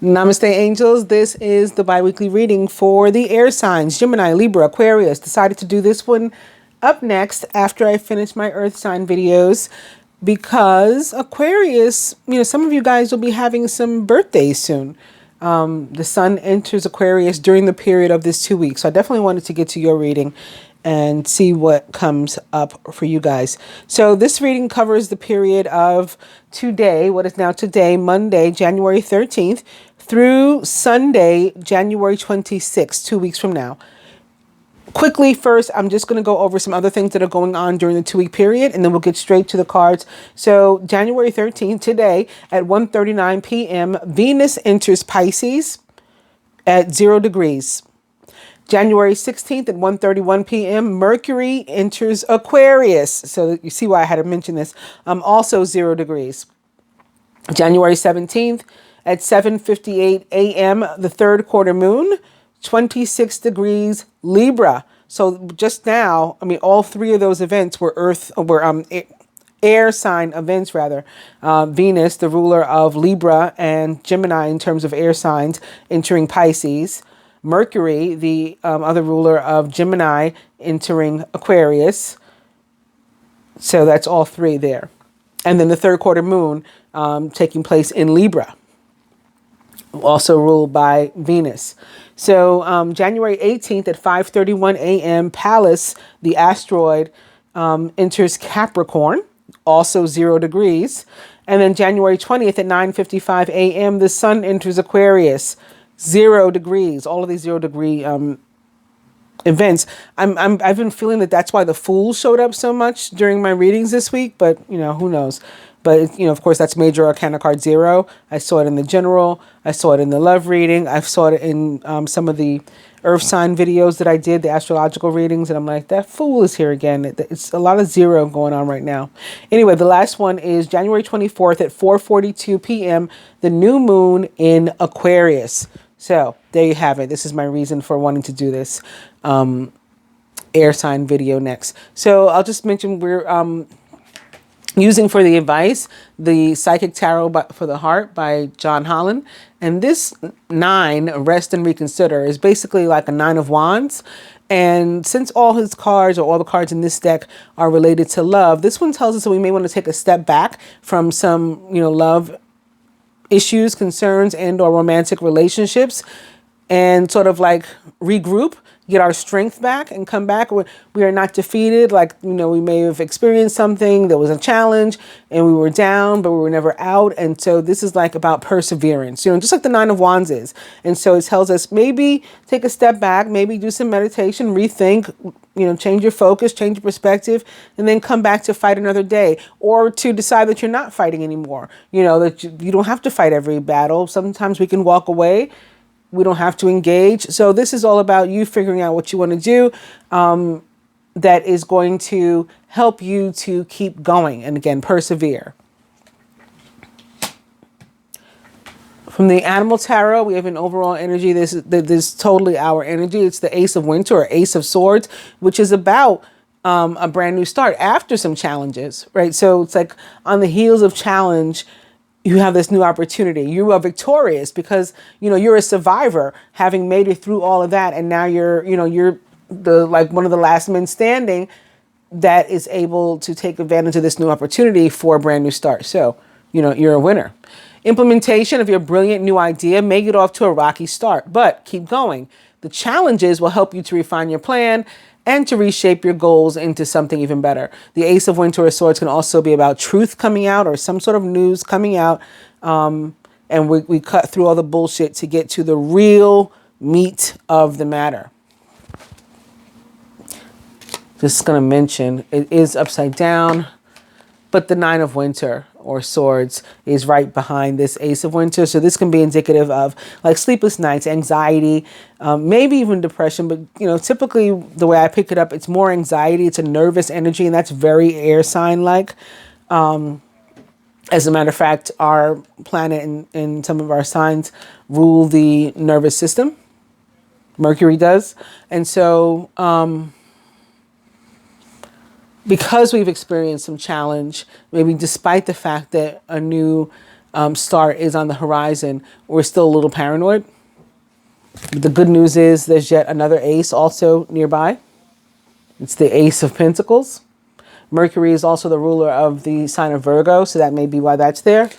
Namaste, angels. This is the bi-weekly reading for the air signs, Gemini, Libra, Aquarius. Decided to do this one up next after I finish my earth sign videos because Aquarius, some of you guys will be having some birthdays soon. The sun enters Aquarius during the period of this 2 weeks. So I definitely wanted to get to your reading and see what comes up for you guys. So this reading covers the period of today, what is now today, Monday, January 13th, through Sunday, January 26th, 2 weeks from now. Quickly, first, I'm just going to go over some other things that are going on during the 2-week period, and then we'll get straight to the cards. So January 13th, today at 1:39 p.m., Venus enters Pisces at 0 degrees. January 16th at 1:31 p.m., Mercury enters Aquarius. So you see why I had to mention this. Also 0 degrees. January 17th at 7:58 a.m., the third quarter moon, 26 degrees Libra. So just now, all three of those events were air sign events rather. Venus, the ruler of Libra, and Gemini in terms of air signs, entering Pisces. Mercury, the other ruler of Gemini, entering Aquarius. So that's all three there. And then the third quarter moon taking place in Libra, also ruled by Venus. So January 18th at 5:31 a.m., Pallas, the asteroid, enters Capricorn, also 0 degrees. And then January 20th at 9:55 a.m., the sun enters Aquarius, 0 degrees. All of these 0 degree events. I've been feeling that that's why the Fool showed up so much during my readings this week, but who knows? But of course, that's Major Arcana card 0. I saw it in the general. I saw it in the love reading. I saw it in some of the earth sign videos that I did, the astrological readings, and I'm like, that Fool is here again. It's a lot of 0 going on right now. Anyway, the last one is January 24th at 4:42 p.m., the new moon in Aquarius. So there you have it. This is my reason for wanting to do this air sign video next. So I'll just mention we're using for the advice the Psychic Tarot for the Heart by John Holland. And this 9, Rest and Reconsider, is basically like a 9 of Wands. And since all his cards, or all the cards in this deck, are related to love, this one tells us that we may want to take a step back from some, love issues, concerns, and or romantic relationships, and sort of like regroup, get our strength back, and come back. We are not defeated. Like, we may have experienced something, there was a challenge, and we were down, but we were never out. And so this is like about perseverance, just like the 9 of Wands is. And so it tells us maybe take a step back, maybe do some meditation, rethink, change your focus, change your perspective, and then come back to fight another day, or to decide that you're not fighting anymore. That you don't have to fight every battle. Sometimes we can walk away. We don't have to engage. So this is all about you figuring out what you want to do that is going to help you to keep going. And again, persevere. From the Animal Tarot, we have an overall energy. This is totally our energy. It's the Ace of Winter, or Ace of Swords, which is about a brand new start after some challenges, right? So it's like on the heels of challenge, you have this new opportunity. You are victorious because, you're a survivor, having made it through all of that. And now you're one of the last men standing that is able to take advantage of this new opportunity for a brand new start. So, you're a winner. Implementation of your brilliant new idea may get off to a rocky start, but keep going. The challenges will help you to refine your plan and to reshape your goals into something even better. The Ace of Winter or Swords can also be about truth coming out, or some sort of news coming out. And we cut through all the bullshit to get to the real meat of the matter. Just going to mention, it is upside down, but the 9 of Winter or Swords is right behind this Ace of Winter. So this can be indicative of like sleepless nights, anxiety, maybe even depression. But, typically the way I pick it up, it's more anxiety. It's a nervous energy, and that's very air sign-like. As a matter of fact, our planet and some of our signs rule the nervous system. Mercury does. And so because we've experienced some challenge, maybe despite the fact that a new start is on the horizon. We're still a little paranoid. But the good news is there's yet another ace also nearby. It's the Ace of Pentacles. Mercury is also the ruler of the sign of Virgo, so that may be why that's there.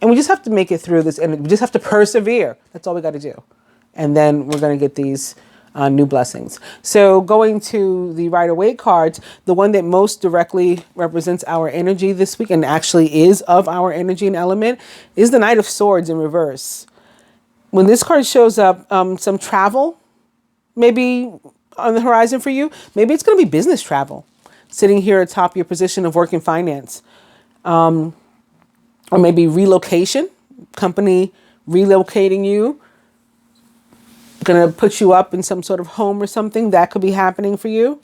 And we just have to make it through this, and we just have to persevere. That's all we got to do. And then we're going to get these new blessings. So going to the Rider-Waite cards, the one that most directly represents our energy this week, and actually is of our energy and element, is the Knight of Swords in reverse. When this card shows up, some travel maybe on the horizon for you. Maybe it's going to be business travel, sitting here atop your position of work and finance. Or maybe relocation, company relocating you, going to put you up in some sort of home or something. That could be happening for you.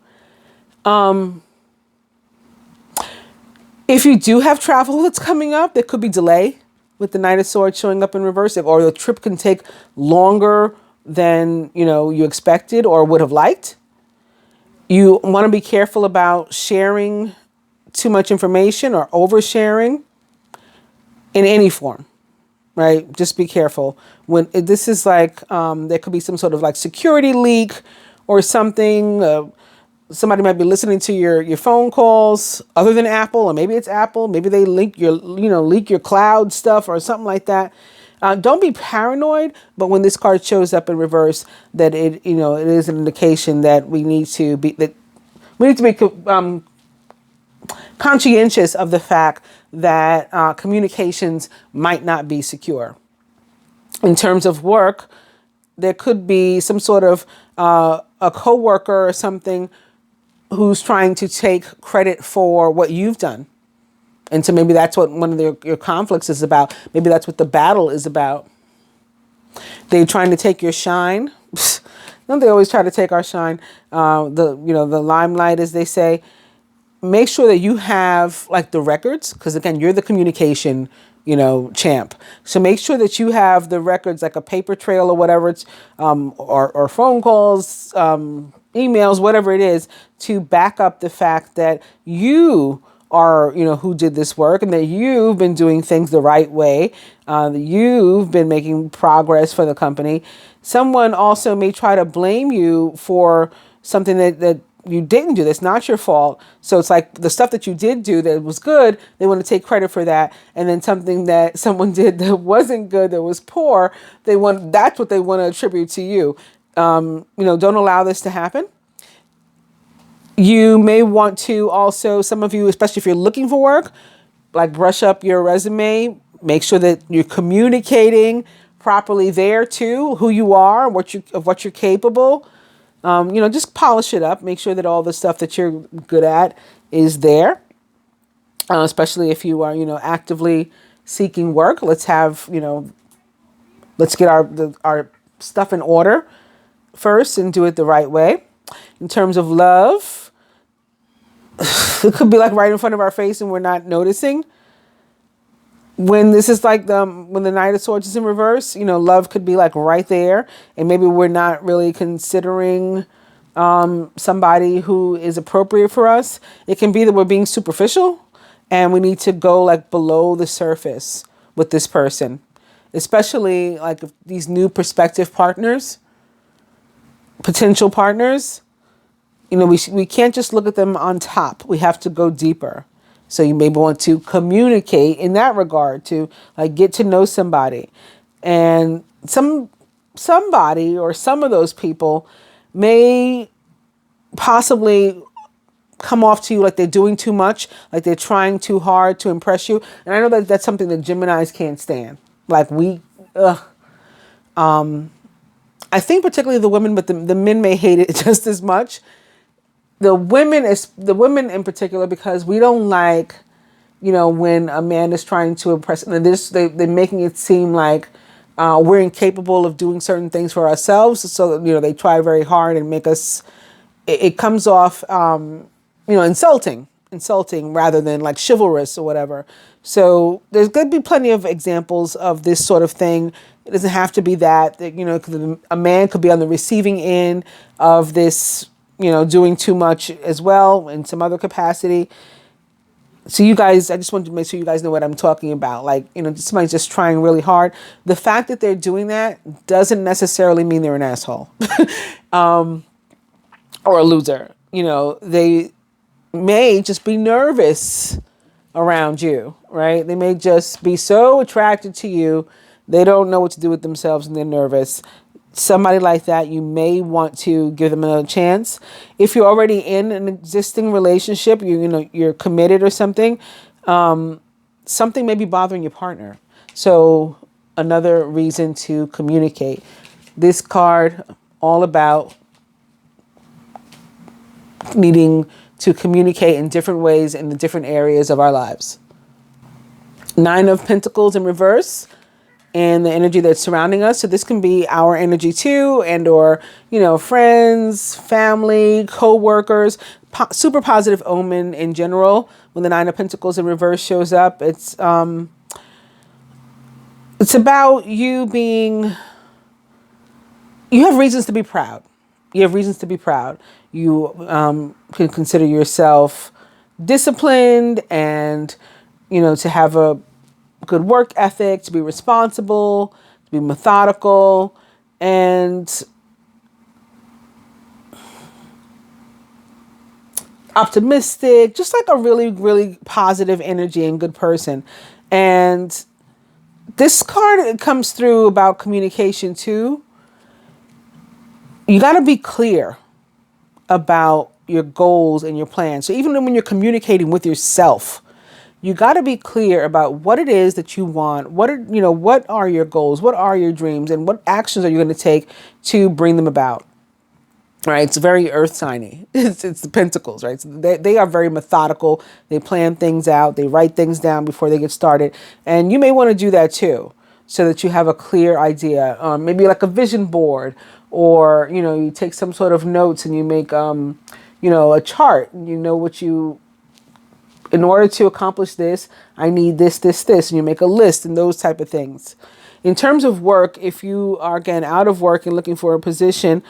If you do have travel that's coming up, there could be delay with the Knight of Swords showing up in reverse, or the trip can take longer than you expected or would have liked. You want to be careful about sharing too much information or oversharing in any form, right? Just be careful. When this is like, there could be some sort of like security leak or something. Somebody might be listening to your phone calls other than Apple, or maybe it's Apple. Maybe they leak your cloud stuff or something like that. Don't be paranoid, but when this card shows up in reverse, that it is an indication that we need to be conscientious of the fact that communications might not be secure. In terms of work, there could be some sort of a coworker or something who's trying to take credit for what you've done. And so maybe that's what one of your conflicts is about. Maybe that's what the battle is about. They're trying to take your shine. Don't they always try to take our shine? The limelight, as they say. Make sure that you have like the records, because again, you're the communication, champ. So make sure that you have the records, like a paper trail or whatever it's, or phone calls, emails, whatever it is, to back up the fact that you are, who did this work, and that you've been doing things the right way. That you've been making progress for the company. Someone also may try to blame you for something that you didn't do. That's not your fault. So it's like the stuff that you did do that was good, they want to take credit for that. And then something that someone did that wasn't good, that was poor, that's what they want to attribute to you. Don't allow this to happen. You may want to also, some of you, especially if you're looking for work, like brush up your resume, make sure that you're communicating properly there too, who you are, what you're capable. Just polish it up. Make sure that all the stuff that you're good at is there. Especially if you are, actively seeking work. Let's get our stuff in order first and do it the right way. In terms of love, it could be like right in front of our face and we're not noticing. When this is like when the Knight of Swords is in reverse, love could be like right there, and maybe we're not really considering somebody who is appropriate for us. It can be that we're being superficial and we need to go like below the surface with this person, especially like if these new prospective partners, potential partners. We can't just look at them on top. We have to go deeper. So you may want to communicate in that regard, to like get to know somebody. And somebody or some of those people may possibly come off to you like they're doing too much, like they're trying too hard to impress you. And I know that that's something that Geminis can't stand. Like I think particularly the women, but the men may hate it just as much. The women in particular, because we don't like, when a man is trying to impress, and they're making it seem like we're incapable of doing certain things for ourselves. So, they try very hard and make us, it comes off, insulting rather than like chivalrous or whatever. So there's going to be plenty of examples of this sort of thing. It doesn't have to be that, a man could be on the receiving end of this, doing too much as well in some other capacity. So you guys, I just wanted to make sure you guys know what I'm talking about. Like, somebody's just trying really hard. The fact that they're doing that doesn't necessarily mean they're an asshole or a loser. They may just be nervous around you, right? They may just be so attracted to you, they don't know what to do with themselves and they're nervous. Somebody like that, you may want to give them another chance. If you're already in an existing relationship, you're committed or something, something may be bothering your partner. So another reason to communicate. This card, all about needing to communicate in different ways in the different areas of our lives. 9 of Pentacles in reverse, and the energy that's surrounding us. So this can be our energy too, and or, friends, family, co-workers, super positive omen in general. When the 9 of Pentacles in reverse shows up, it's about you have reasons to be proud. You have reasons to be proud. You can consider yourself disciplined and, to have a good work ethic, to be responsible, to be methodical, and optimistic, just like a really, really positive energy and good person. And this card comes through about communication too. You got to be clear about your goals and your plans. So even when you're communicating with yourself, you got to be clear about what it is that you want. What are your goals? What are your dreams? And what actions are you going to take to bring them about? Right? It's very earth signy. It's the Pentacles, right? So they are very methodical. They plan things out. They write things down before they get started. And you may want to do that too, so that you have a clear idea. Maybe like a vision board, or, you take some sort of notes and you make, a chart. What in order to accomplish this, I need this, this, this. And you make a list and those type of things. In terms of work, if you are, again, out of work and looking for a position,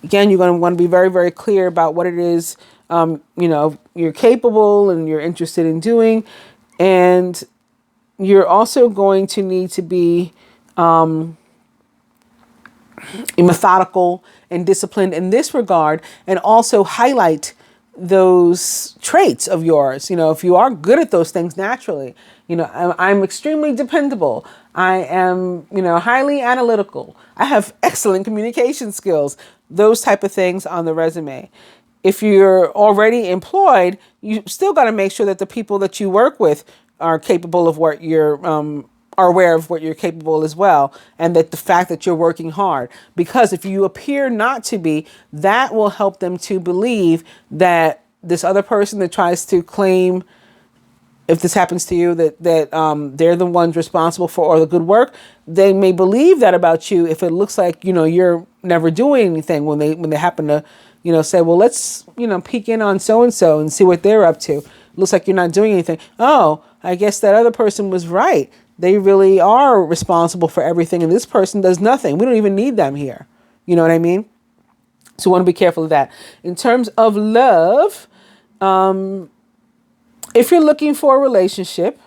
again, you're going to want to be very, very clear about what it is, you're capable and you're interested in doing. And you're also going to need to be methodical and disciplined in this regard, and also highlight those traits of yours. If you are good at those things naturally, I'm extremely dependable. I am, highly analytical. I have excellent communication skills, those type of things on the resume. If you're already employed, you still got to make sure that the people that you work with are capable of what you're, are aware of what you're capable as well, and that the fact that you're working hard. Because if you appear not to be, that will help them to believe that this other person that tries to claim, if this happens to you, that they're the ones responsible for all the good work, they may believe that about you if it looks like, you're never doing anything, when they happen to, say, well, let's, peek in on so-and-so and see what they're up to. It looks like you're not doing anything. Oh, I guess that other person was right. They really are responsible for everything, and this person does nothing. We don't even need them here. You know what I mean? So we want to be careful of that. In terms of love, if you're looking for a relationship,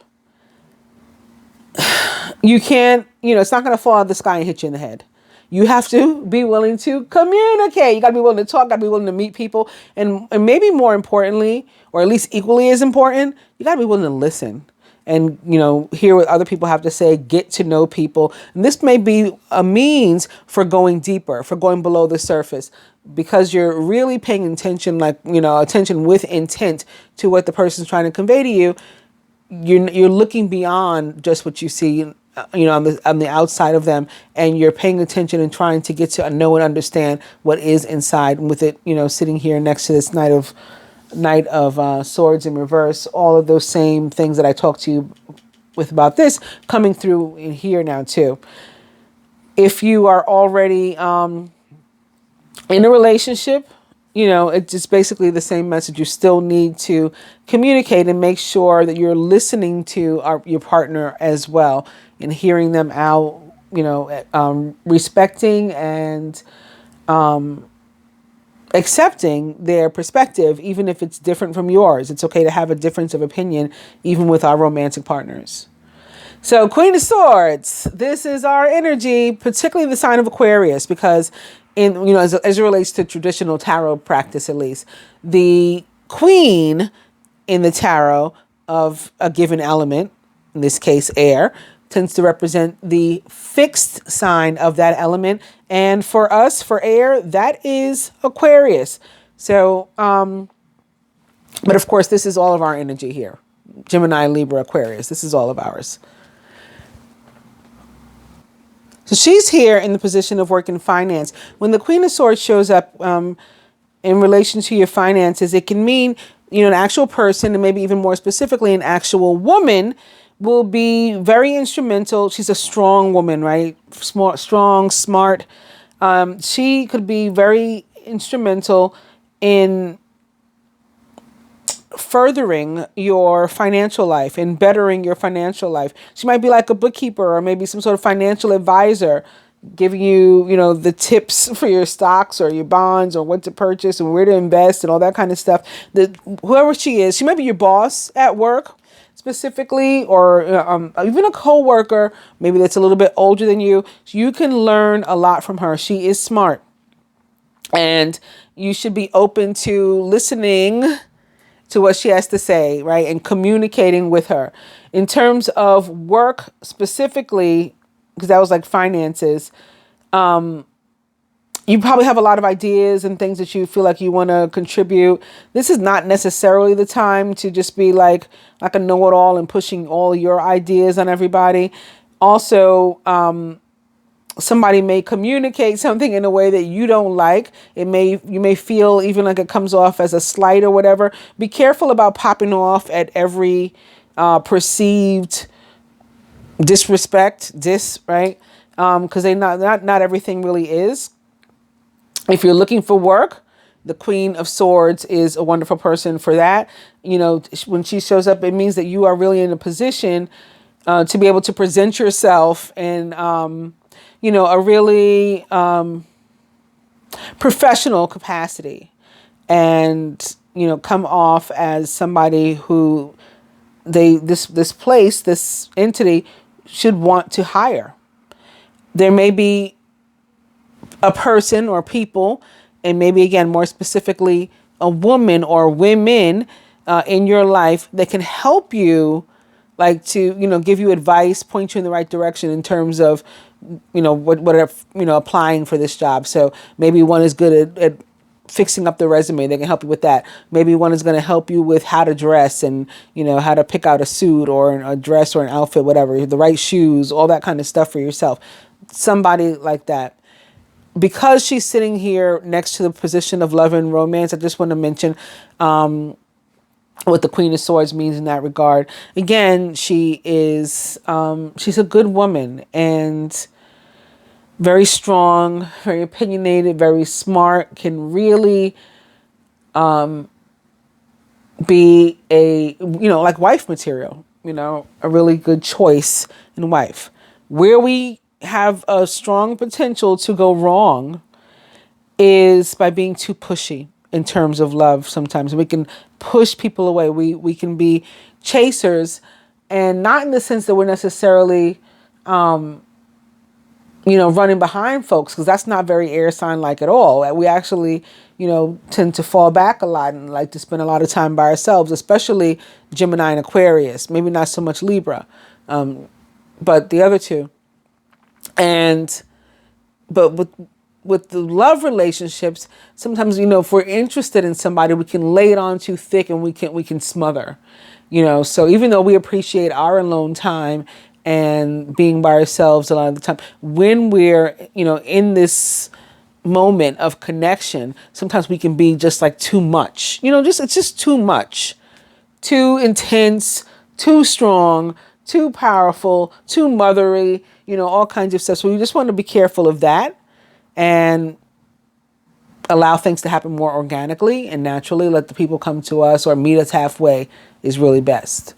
you can't, it's not going to fall out of the sky and hit you in the head. You have to be willing to communicate. You got to be willing to talk, got to be willing to meet people. And maybe more importantly, or at least equally as important, you got to be willing to listen. And, hear what other people have to say, get to know people. And this may be a means for going deeper, for going below the surface, because you're really paying attention, attention with intent to what the person's trying to convey to you. You're looking beyond just what you see, on the outside of them, and you're paying attention and trying to get to know and understand what is inside. And with it, sitting here next to this Knight of Swords in reverse, all of those same things that I talked to you with about this coming through in here now too. If you are already in a relationship, it's just basically the same message. You still need to communicate and make sure that you're listening to your partner as well, and hearing them out, respecting and accepting their perspective, even if it's different from yours. It's okay to have a difference of opinion, even with our romantic partners. So Queen of Swords, this is our energy, particularly the sign of Aquarius, because as it relates to traditional tarot practice, at least, the queen in the tarot of a given element, in this case air, tends to represent the fixed sign of that element. And for us, for air, that is Aquarius. So, but of course, this is all of our energy here. Gemini, Libra, Aquarius, this is all of ours. So she's here in the position of work and finance. When the Queen of Swords shows up in relation to your finances, it can mean, an actual person, and maybe even more specifically, an actual woman will be very instrumental. She's a strong woman, right? Strong, smart. She could be very instrumental in furthering your financial life and bettering your financial life. She might be like a bookkeeper or maybe some sort of financial advisor, giving you, the tips for your stocks or your bonds or what to purchase and where to invest and all that kind of stuff. Whoever she is, she might be your boss at work specifically, or even a co-worker, maybe that's a little bit older than you. You can learn a lot from her. She is smart, and you should be open to listening to what she has to say, right? And communicating with her. In terms of work specifically, because that was like finances, you probably have a lot of ideas and things that you feel like you want to contribute. This is not necessarily the time to just be like a know-it-all and pushing all your ideas on everybody. Also, somebody may communicate something in a way that you don't like. You may feel even like it comes off as a slight or whatever. Be careful about popping off at every perceived disrespect, right? Because not everything really is. If you're looking for work, the Queen of Swords is a wonderful person for that. When she shows up, it means that you are really in a position to be able to present yourself in, a really professional capacity, and come off as somebody who this entity should want to hire. There may be a person or people, and maybe again, more specifically, a woman or women in your life that can help you, like to, give you advice, point you in the right direction in terms of, applying for this job. So maybe one is good at fixing up the resume. They can help you with that. Maybe one is going to help you with how to dress and, how to pick out a suit or a dress or an outfit, whatever, the right shoes, all that kind of stuff for yourself. Somebody like that. Because she's sitting here next to the position of love and romance, I just want to mention what the Queen of Swords means in that regard. Again, she's a good woman and very strong, very opinionated, very smart, can really be like wife material, a really good choice in wife. Where we have a strong potential to go wrong is by being too pushy in terms of love. Sometimes we can push people away. We can be chasers, and not in the sense that we're necessarily running behind folks, because that's not very air sign like at all. We actually tend to fall back a lot and like to spend a lot of time by ourselves, especially Gemini and Aquarius. Maybe not so much Libra, but the other two. But with the love relationships, sometimes, if we're interested in somebody, we can lay it on too thick and we can smother, so even though we appreciate our alone time and being by ourselves a lot of the time, when we're, in this moment of connection, sometimes we can be just like too much, it's just too much, too intense, too strong, too powerful, too mothery, all kinds of stuff. So we just want to be careful of that and allow things to happen more organically and naturally. Let the people come to us or meet us halfway is really best.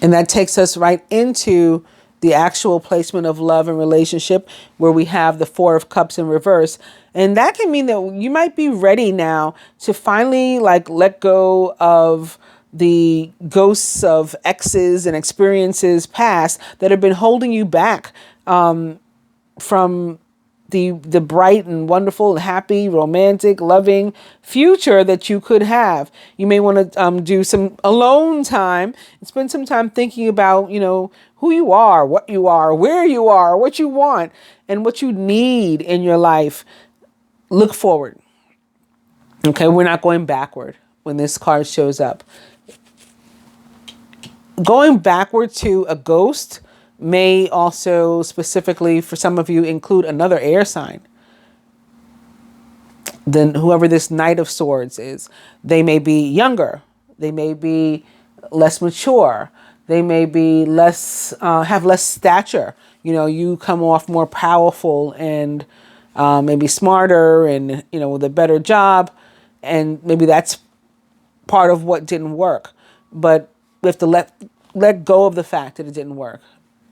And that takes us right into the actual placement of love and relationship, where we have the Four of Cups in reverse. And that can mean that you might be ready now to finally like let go of the ghosts of exes and experiences past that have been holding you back from the bright and wonderful and happy, romantic, loving future that you could have. You may want to do some alone time and spend some time thinking about, you know, who you are, what you are, where you are, what you want, and what you need in your life. Look forward. Okay, we're not going backward when this card shows up. Going backward to a ghost may also specifically for some of you include another air sign. Then whoever this Knight of Swords is, they may be younger. They may be less mature. They may be less, have less stature. You know, you come off more powerful and maybe smarter and, you know, with a better job. And maybe that's part of what didn't work. But we have to let go of the fact that it didn't work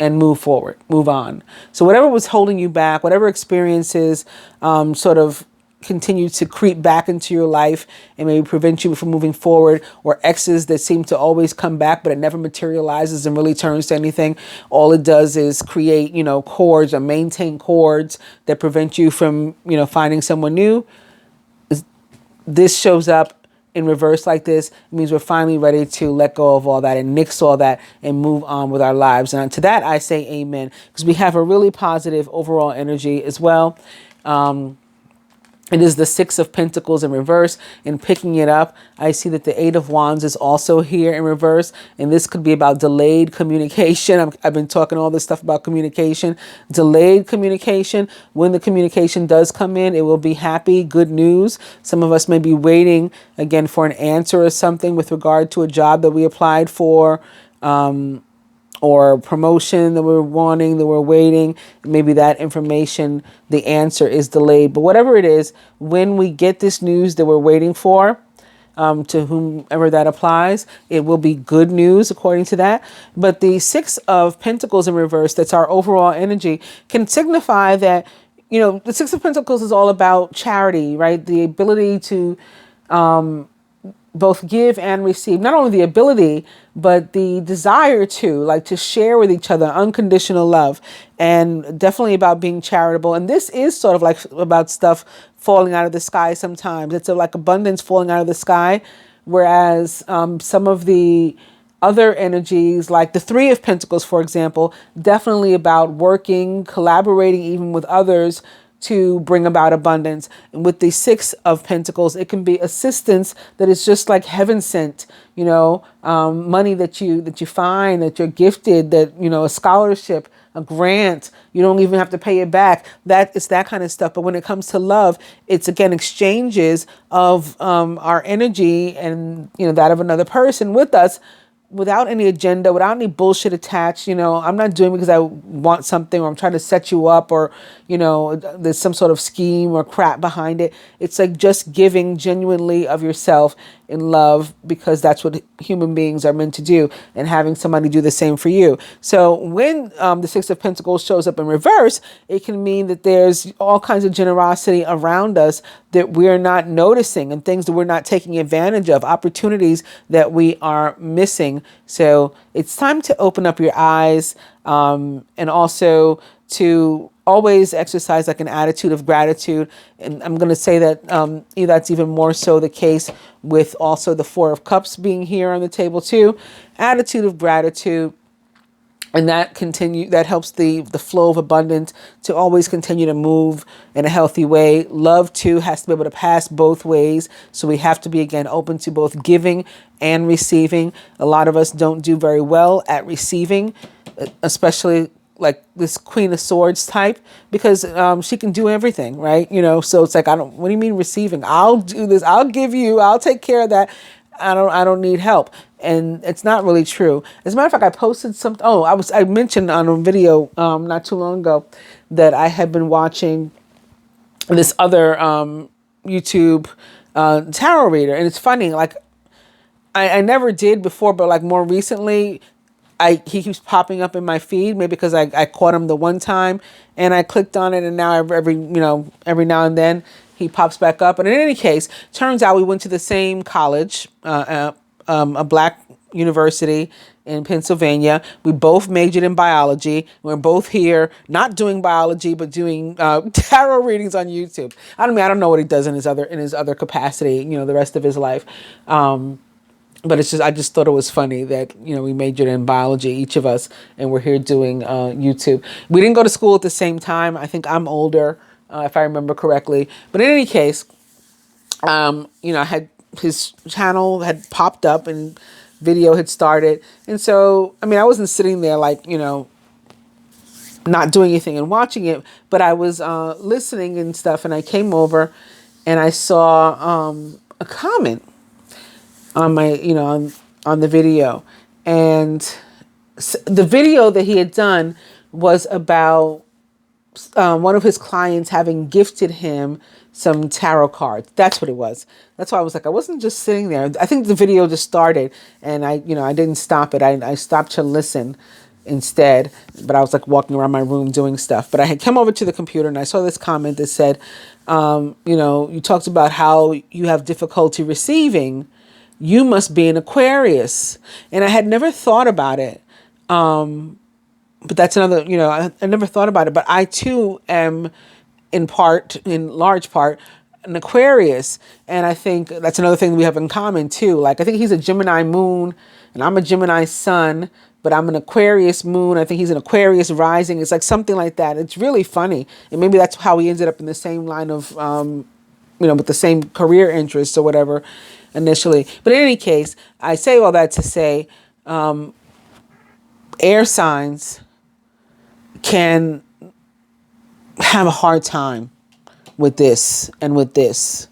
and move forward, move on. So whatever was holding you back, whatever experiences sort of continue to creep back into your life and maybe prevent you from moving forward, or exes that seem to always come back, but it never materializes and really turns to anything. All it does is create, you know, cords or maintain cords that prevent you from, you know, finding someone new. This shows up in reverse like this. It means we're finally ready to let go of all that and nix all that and move on with our lives. And to that, I say amen, because we have a really positive overall energy as well. It is the Six of Pentacles in reverse, and picking it up, I see that the Eight of Wands is also here in reverse. And this could be about delayed communication. I've been talking all this stuff about communication, delayed communication. When the communication does come in, it will be happy, good news. Some of us may be waiting again for an answer or something with regard to a job that we applied for, or promotion that we're wanting, that we're waiting. Maybe that information, the answer is delayed. But whatever it is, when we get this news that we're waiting for, to whomever that applies, it will be good news according to that. But the Six of Pentacles in reverse, that's our overall energy, can signify that, you know, the Six of Pentacles is all about charity, right? The ability to both give and receive. Not only the ability, but the desire to, like, to share with each other unconditional love, and definitely about being charitable. And this is sort of like about stuff falling out of the sky sometimes. It's like abundance falling out of the sky. Whereas some of the other energies, like the Three of Pentacles, for example, definitely about working, collaborating even with others to bring about abundance. And with the Six of Pentacles, it can be assistance that is just like heaven sent, you know, money that you find, that you're gifted, that, you know, a scholarship, a grant, you don't even have to pay it back. That is that kind of stuff. But when it comes to love, it's again exchanges of our energy and, you know, that of another person with us, without any agenda, without any bullshit attached. You know, I'm not doing it because I want something, or I'm trying to set you up, or, you know, there's some sort of scheme or crap behind it. It's like just giving genuinely of yourself in love, because that's what human beings are meant to do, and having somebody do the same for you. So when the Six of Pentacles shows up in reverse, it can mean that there's all kinds of generosity around us that we're not noticing, and things that we're not taking advantage of, opportunities that we are missing. So it's time to open up your eyes, and also to always exercise like an attitude of gratitude. And I'm going to say that that's even more so the case with also the Four of Cups being here on the table too. Attitude of gratitude. And that helps the flow of abundance to always continue to move in a healthy way. Love too has to be able to pass both ways. So we have to be, again, open to both giving and receiving. A lot of us don't do very well at receiving, especially like this Queen of Swords type, because she can do everything, right? You know, so it's like, what do you mean receiving? I'll do this. I'll give you. I'll take care of that. I don't need help. And it's not really true. As a matter of fact, I posted something. Oh, I mentioned on a video not too long ago that I had been watching this other YouTube tarot reader. And it's funny, like I never did before, but like more recently, he keeps popping up in my feed, maybe because I caught him the one time and I clicked on it, and now every now and then he pops back up. And in any case, turns out we went to the same college, a black university in Pennsylvania. We both majored in biology. We're both here, not doing biology, but doing tarot readings on YouTube. I don't know what he does in his other capacity, the rest of his life. But I just thought it was funny that, we majored in biology, each of us, and we're here doing YouTube. We didn't go to school at the same time. I think I'm older, if I remember correctly. But in any case, I had his channel had popped up and video had started. And so, I wasn't sitting there like, not doing anything and watching it, but I was listening and stuff. And I came over and I saw a comment on my, on the video. And the video that he had done was about one of his clients having gifted him some tarot cards. That's what it was. That's why I was like, I wasn't just sitting there. I think the video just started and I didn't stop it. I stopped to listen instead, but I was like walking around my room doing stuff. But I had come over to the computer and I saw this comment that said, you talked about how you have difficulty receiving. You must be an Aquarius. And I had never thought about it. But that's another, I never thought about it, but I too am in large part, an Aquarius. And I think that's another thing we have in common too. Like, I think he's a Gemini moon and I'm a Gemini sun, but I'm an Aquarius moon. I think he's an Aquarius rising. It's like something like that. It's really funny. And maybe that's how we ended up in the same line of, with the same career interests or whatever initially. But in any case, I say all that to say, air signs can have a hard time with this and with this.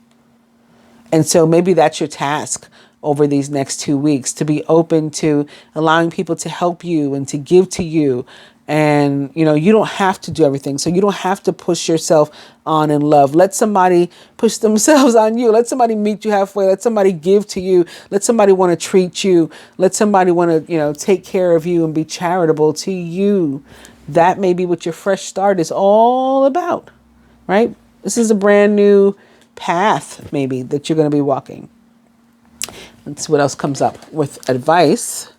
And so maybe that's your task over these next 2 weeks, to be open to allowing people to help you and to give to you. And, you don't have to do everything. So you don't have to push yourself on in love. Let somebody push themselves on you. Let somebody meet you halfway. Let somebody give to you. Let somebody want to treat you. Let somebody want to, take care of you and be charitable to you. That may be what your fresh start is all about, right? This is a brand new path, maybe, that you're going to be walking. Let's see what else comes up with advice.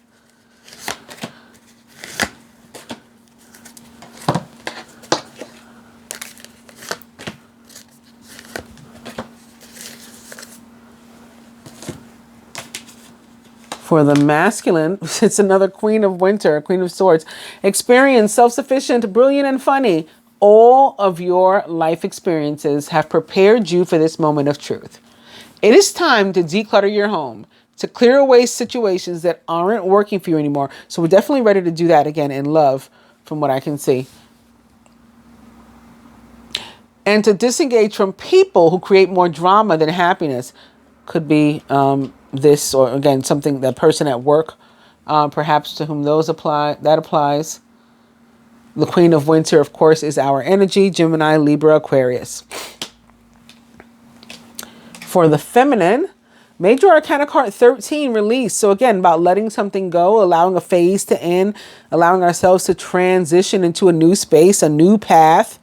For the masculine, it's another Queen of Winter, Queen of Swords. Experienced, self-sufficient, brilliant, and funny. All of your life experiences have prepared you for this moment of truth. It is time to declutter your home, to clear away situations that aren't working for you anymore. So we're definitely ready to do that again in love, from what I can see. And to disengage from people who create more drama than happiness. Could be this, or again, that person at work, perhaps, to whom that applies. The Queen of Winter, of course, is our energy, Gemini, Libra, Aquarius. For the feminine, Major Arcana card 13, release. So again, about letting something go, allowing a phase to end, allowing ourselves to transition into a new space, a new path,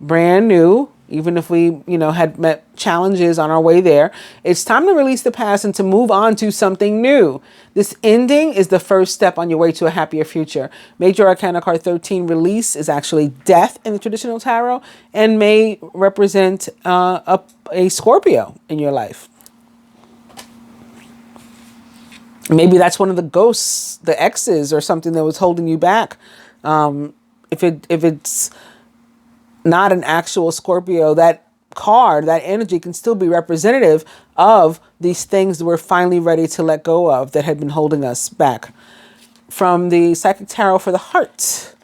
brand new. Even if we, had met challenges on our way there, it's time to release the past and to move on to something new. This ending is the first step on your way to a happier future. Major Arcana card 13, release, is actually death in the traditional tarot and may represent a Scorpio in your life. Maybe that's one of the ghosts, the exes, or something that was holding you back. If it's not an actual Scorpio, that card, that energy can still be representative of these things that we're finally ready to let go of that had been holding us back. From the Psychic Tarot for the Heart,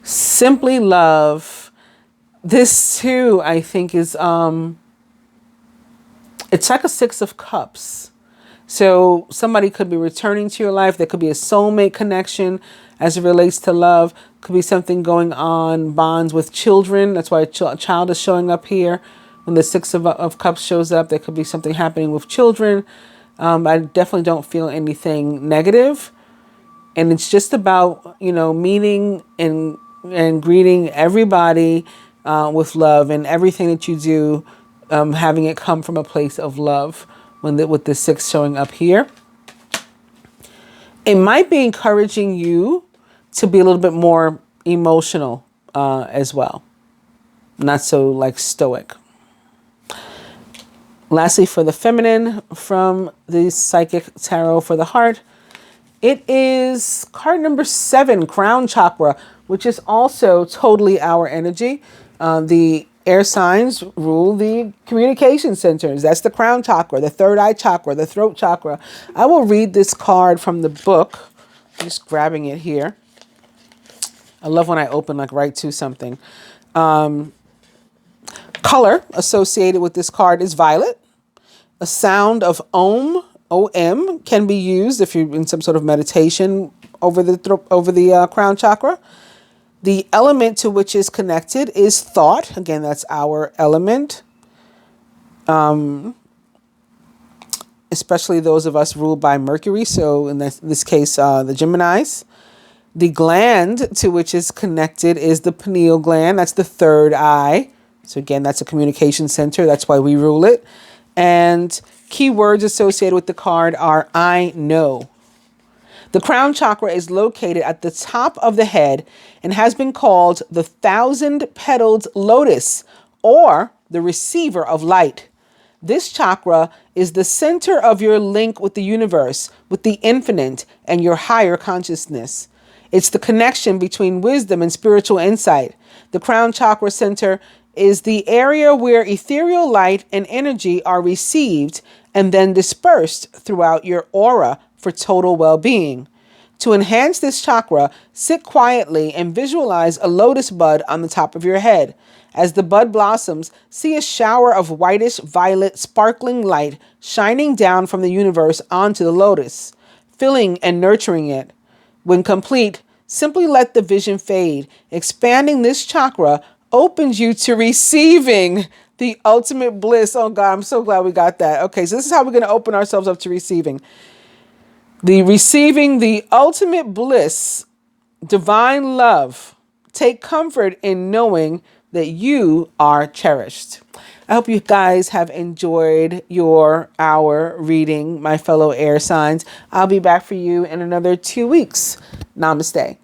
simply love. This too, I think, is it's like a Six of Cups. So somebody could be returning to your life. There could be a soulmate connection as it relates to love. Could be something going on, bonds with children. That's why a child is showing up here. When the Six of Cups shows up, there could be something happening with children. I definitely don't feel anything negative And it's just about, meeting and greeting everybody with love, and everything that you do, having it come from a place of love with the 6 showing up here. It might be encouraging you to be a little bit more emotional as well. Not so like stoic. Lastly, for the feminine from the Psychic Tarot for the Heart, it is card number 7, Crown Chakra, which is also totally our energy. The air signs rule the communication centers. That's the crown chakra, the third eye chakra, the throat chakra. I will read this card from the book. I'm just grabbing it here. I love when I open like right to something. Color associated with this card is violet. A sound of Om, O-M, can be used if you're in some sort of meditation over the crown chakra. The element to which is connected is thought. Again, that's our element. Especially those of us ruled by Mercury. So in this case, the Geminis. The gland to which is connected is the pineal gland. That's the third eye. So again, that's a communication center. That's why we rule it. And key words associated with the card are I know. The crown chakra is located at the top of the head and has been called the 1,000-petaled lotus, or the receiver of light. This chakra is the center of your link with the universe, with the infinite, and your higher consciousness. It's the connection between wisdom and spiritual insight. The crown chakra center is the area where ethereal light and energy are received and then dispersed throughout your aura for total well-being. To enhance this chakra, sit quietly and visualize a lotus bud on the top of your head. As the bud blossoms, see a shower of whitish violet sparkling light shining down from the universe onto the lotus, filling and nurturing it. When complete, simply let the vision fade. Expanding this chakra opens you to receiving the ultimate bliss. Oh God, I'm so glad we got that. Okay, so this is how we're going to open ourselves up to receiving. Receiving the ultimate bliss, divine love. Take comfort in knowing that you are cherished. I hope you guys have enjoyed our reading, my fellow air signs. I'll be back for you in another 2 weeks. Namaste.